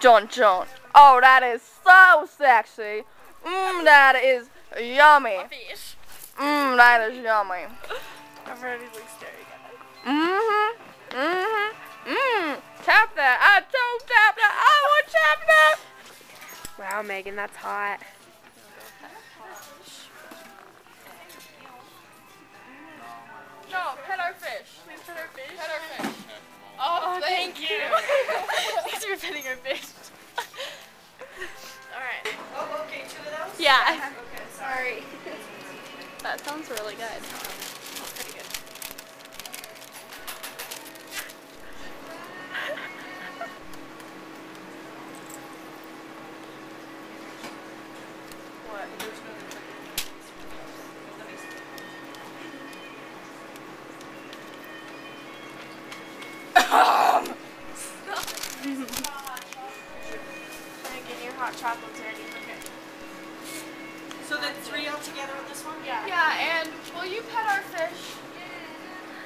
John John. Oh, that is so sexy. That is yummy. Fish. That is yummy. I've already like staring at it. Tap that. I don't tap that. I want to tap that. Wow, Megan, that's hot. No, pet our fish. Please pet our fish. Pet our fish. Oh, thank you. Thanks for petting our fish. Alright. Oh, okay, 2 of those? Yeah. Okay, sorry. That sounds really good. Pretty good. What? There's no Megan, your hot chocolate's ready. Okay. So then 3 altogether with this one? Yeah. Yeah, and will you pet our fish?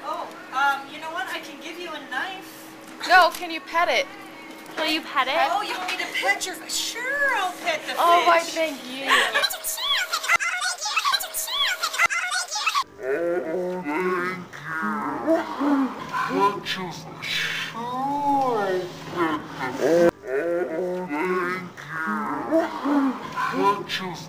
Oh, you know what? I can give you a knife. No, can you pet it? Will you pet it? Oh, you want me to pet your fish? Sure, I'll pet the fish. Oh, why, thank you. Just